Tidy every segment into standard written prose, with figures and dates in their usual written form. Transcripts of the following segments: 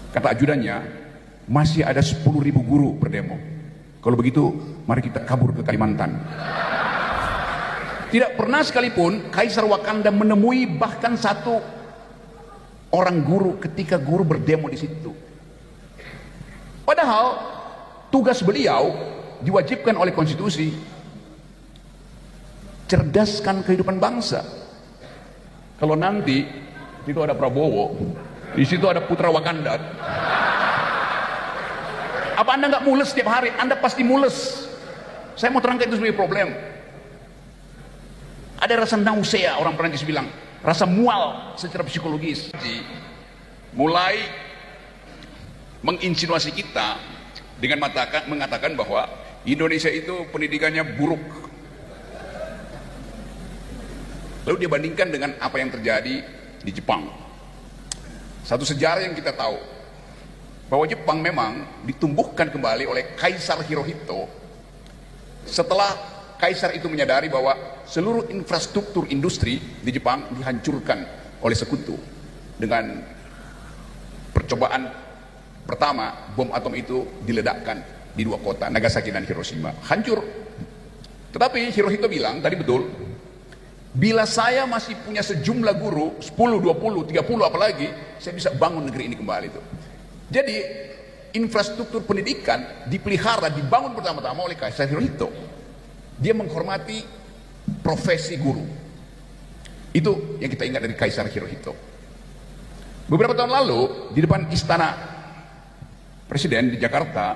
Kata ajudannya, masih ada 10.000 guru berdemo. Kalau begitu, mari kita kabur ke Kalimantan. Tidak pernah sekalipun Kaisar Wakanda menemui bahkan satu orang guru ketika guru berdemo di situ. Padahal tugas beliau diwajibkan oleh konstitusi, cerdaskan kehidupan bangsa. Kalau nanti itu ada Prabowo, di situ ada putra Wakanda, apa Anda nggak mules setiap hari? Anda pasti mules. Saya mau terangkan itu sebagai problem. Ada rasa nausea, orang Perancis bilang, rasa mual secara psikologis. Mulai menginsinuasi kita dengan mengatakan bahwa Indonesia itu pendidikannya buruk. Lalu dia bandingkan dengan apa yang terjadi di Jepang. Satu sejarah yang kita tahu, bahwa Jepang memang ditumbuhkan kembali oleh Kaisar Hirohito setelah Kaisar itu menyadari bahwa seluruh infrastruktur industri di Jepang dihancurkan oleh sekutu. Dengan percobaan pertama, bom atom itu diledakkan di dua kota, Nagasaki dan Hiroshima. Hancur. Tetapi Hirohito bilang, tadi betul, bila saya masih punya sejumlah guru, 10, 20, 30 apalagi, saya bisa bangun negeri ini kembali itu. Jadi infrastruktur pendidikan dipelihara, dibangun pertama-tama oleh Kaisar Hirohito. Dia menghormati profesi guru. Itu yang kita ingat dari Kaisar Hirohito. Beberapa tahun lalu di depan istana Presiden di Jakarta,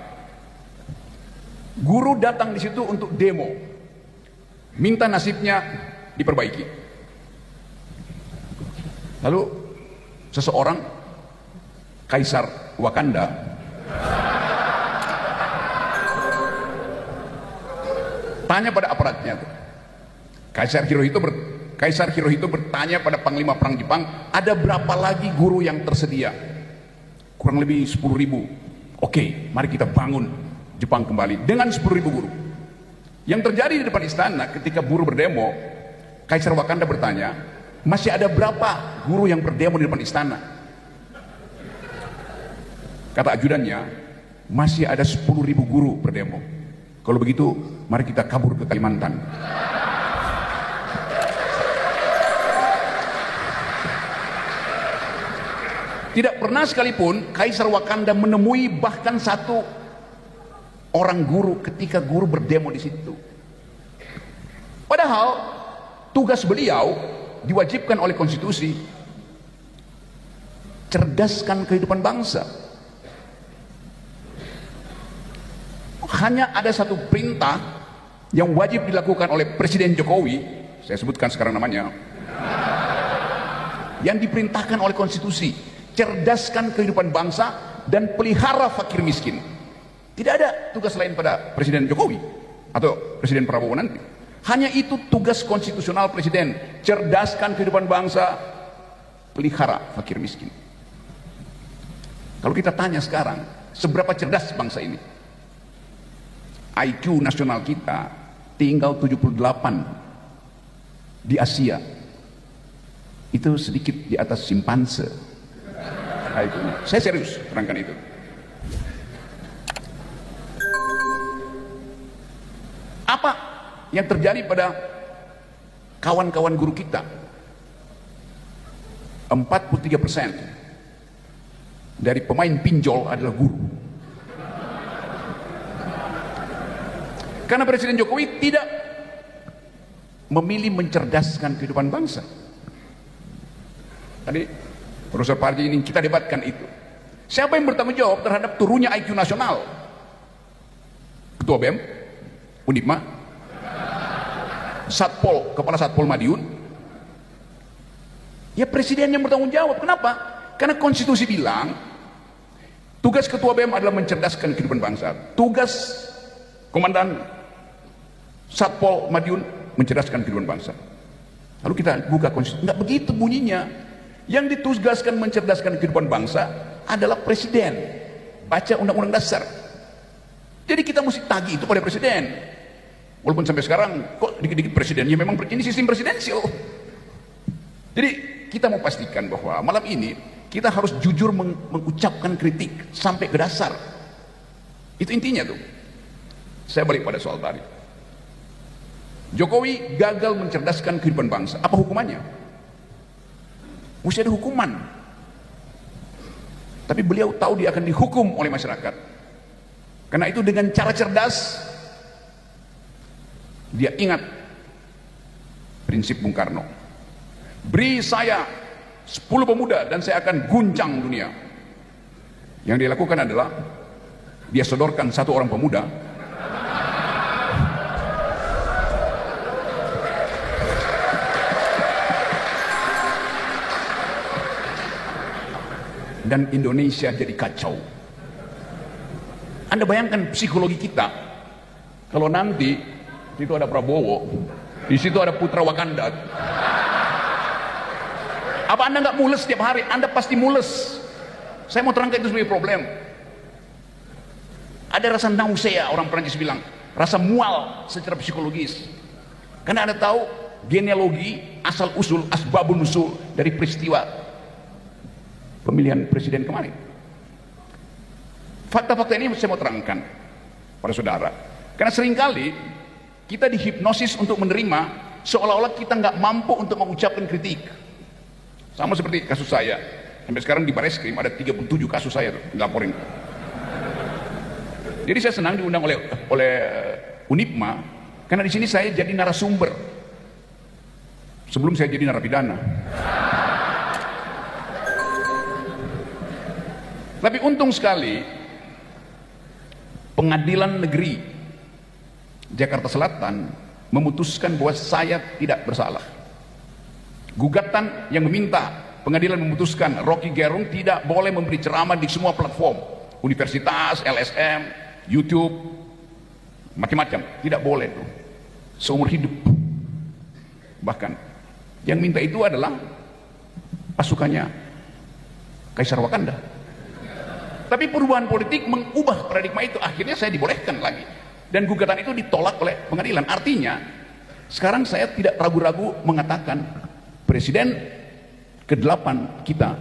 guru datang di situ untuk demo, minta nasibnya diperbaiki. Lalu seseorang, Kaisar Wakanda, tanya pada aparatnya tuh. Kaisar Hirohito bertanya pada Panglima Perang Jepang, ada berapa lagi guru yang tersedia? Kurang lebih 10.000. Oke, mari kita bangun Jepang kembali dengan 10.000 guru. Yang terjadi di depan istana ketika buruh berdemo, Kaisar Wakanda bertanya, masih ada berapa guru yang berdemo di depan istana? Kata ajudannya, masih ada 10.000 guru berdemo. Kalau begitu, mari kita kabur ke Kalimantan. Tidak pernah sekalipun Kaisar Wakanda menemui bahkan satu orang guru ketika guru berdemo di situ. Padahal tugas beliau diwajibkan oleh konstitusi, cerdaskan kehidupan bangsa. Hanya ada satu perintah yang wajib dilakukan oleh Presiden Jokowi, saya sebutkan sekarang namanya, yang diperintahkan oleh konstitusi, cerdaskan kehidupan bangsa dan pelihara fakir miskin. Tidak ada tugas lain pada Presiden Jokowi atau Presiden Prabowo nanti. Hanya itu tugas konstitusional Presiden, cerdaskan kehidupan bangsa, pelihara fakir miskin. Kalau kita tanya sekarang, seberapa cerdas bangsa ini? IQ nasional kita tinggal 78 di Asia. Itu sedikit di atas simpanse. Saya serius terangkan itu. Apa yang terjadi pada kawan-kawan guru kita? 43% dari pemain pinjol adalah guru. Karena Presiden Jokowi tidak memilih mencerdaskan kehidupan bangsa. Tadi Profesor Parji ini kita debatkan itu. Siapa yang bertanggung jawab terhadap turunnya IQ nasional? Ketua BEM, Undipma, Satpol, Kepala Satpol Madiun. Ya Presiden yang bertanggung jawab. Kenapa? Karena konstitusi bilang tugas Ketua BEM adalah mencerdaskan kehidupan bangsa. Tugas Komandan Satpol Madiun mencerdaskan kehidupan bangsa. Lalu kita buka konstitusi, nggak begitu bunyinya. Yang ditugaskan mencerdaskan kehidupan bangsa adalah Presiden. Baca Undang-Undang Dasar. Jadi kita mesti tagih itu pada Presiden. Walaupun sampai sekarang kok dikit-dikit Presiden, ya memang ini sistem presidensial. Jadi kita mau pastikan bahwa malam ini Kita harus jujur mengucapkan kritik sampai ke dasar. Itu intinya tuh. Saya balik pada soal tadi. Jokowi gagal mencerdaskan kehidupan bangsa. Apa hukumannya? Mesti ada hukuman. Tapi beliau tahu dia akan dihukum oleh masyarakat. Karena itu dengan cara cerdas, dia ingat prinsip Bung Karno. Beri saya 10 pemuda dan saya akan guncang dunia. Yang dia lakukan adalah dia sodorkan 1 orang pemuda dan Indonesia jadi kacau. Anda bayangkan psikologi kita kalau nanti di situ ada Prabowo, di situ ada putra Wakanda. Apa Anda nggak mules setiap hari? Anda pasti mules. Saya mau terangkan itu sebagai problem. Ada rasa nausea, orang Prancis bilang, rasa mual secara psikologis. Karena Anda tahu genealogi, asal usul, asbabun nusul dari peristiwa pemilihan presiden kemarin. Fakta-fakta ini saya mau terangkan pada saudara. Karena seringkali kita dihipnosis untuk menerima seolah-olah kita nggak mampu untuk mengucapkan kritik. Sama seperti kasus saya. Sampai sekarang di Bareskrim ada 37 kasus saya tuh dilaporin. Jadi saya senang diundang oleh Unipma karena di sini saya jadi narasumber sebelum saya jadi narapidana. Tapi untung sekali Pengadilan Negeri Jakarta Selatan memutuskan bahwa saya tidak bersalah. Gugatan yang meminta pengadilan memutuskan Rocky Gerung tidak boleh memberi ceramah di semua platform, universitas, LSM, YouTube, macam-macam, tidak boleh tuh, seumur hidup. Bahkan yang minta itu adalah pasukannya Kaisar Wakanda. Tapi perubahan politik mengubah paradigma itu, akhirnya saya dibolehkan lagi. Dan gugatan itu ditolak oleh pengadilan. Artinya, sekarang saya tidak ragu-ragu mengatakan presiden ke-8 kita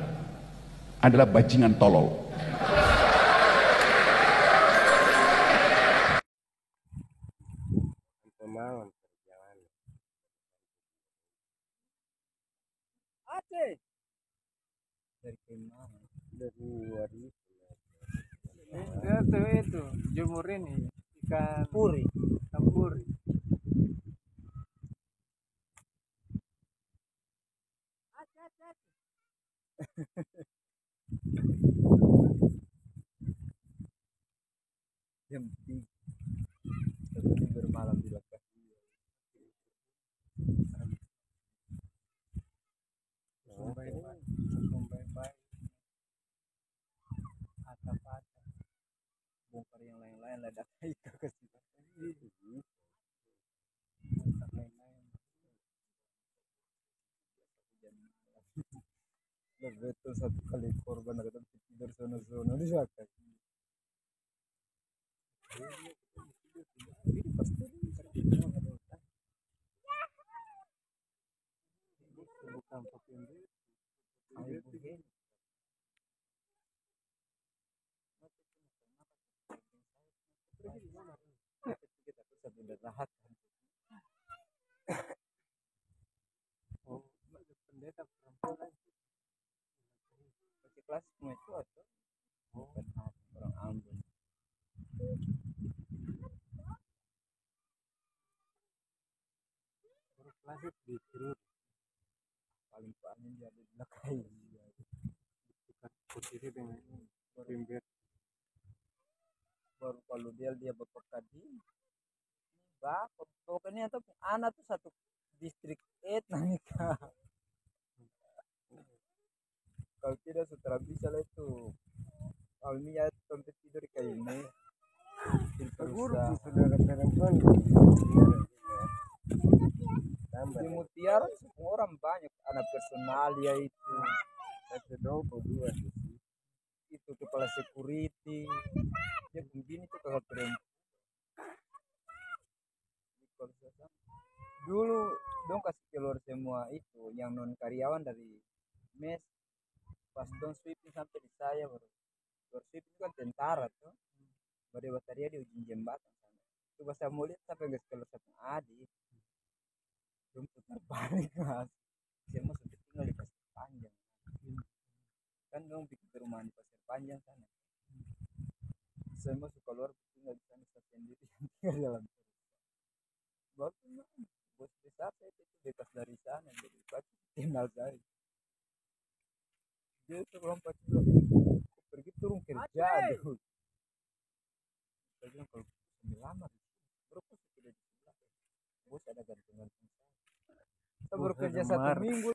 adalah bajingan tolol. Itu jemur ini ikan puri, ikan puri. Jam 3 bermalam di lokasi. Baik-baik. Atap-atap. Bongkar yang lain-lain ledak ikan ke situ. Betul, 1 kali korban ada tidur zona-zona di sana. Ini pasti bukan pakai kita bisa berderahat. Oh, pendeta perempuan masih kelas itu atau bukan orang Ambon. Kelas di Kerut paling paling jadi belakang bukan putih dengan bembet baru kalau dia bapak tadi bapak pokoknya tuh anak tuh 1 distrik 8 nikah. Kalau tidak setelah bisa lah itu Almia sampai tidur kayak ini guru saudara perempuan di Mutiara semua orang banyak anak personalia itu itu kepala security dia begini tuh kakak perempuan dulu dong kasih keluar semua itu yang non karyawan dari mes pas dong sweeping sampai di saya baru sweeping kan tentara tuh baru bataria di ujung jembatan sana itu pas saya mau lihat sampai nggak kalau satu adik dong putar balik mas saya mau sudah tinggal di pasir panjang kan dong bikin perumahan di pasir panjang sana saya mau suka keluar tinggal di sana saya sendiri yang tinggal di dalam bagus bos besar saya itu bebas dari sana jadi pasti kenal saya dia itu lompat pergi turun kerja dulu saya bilang kalau sambil lama baru pas sudah di sebelah bos ada gantungan saya baru kerja 1 minggu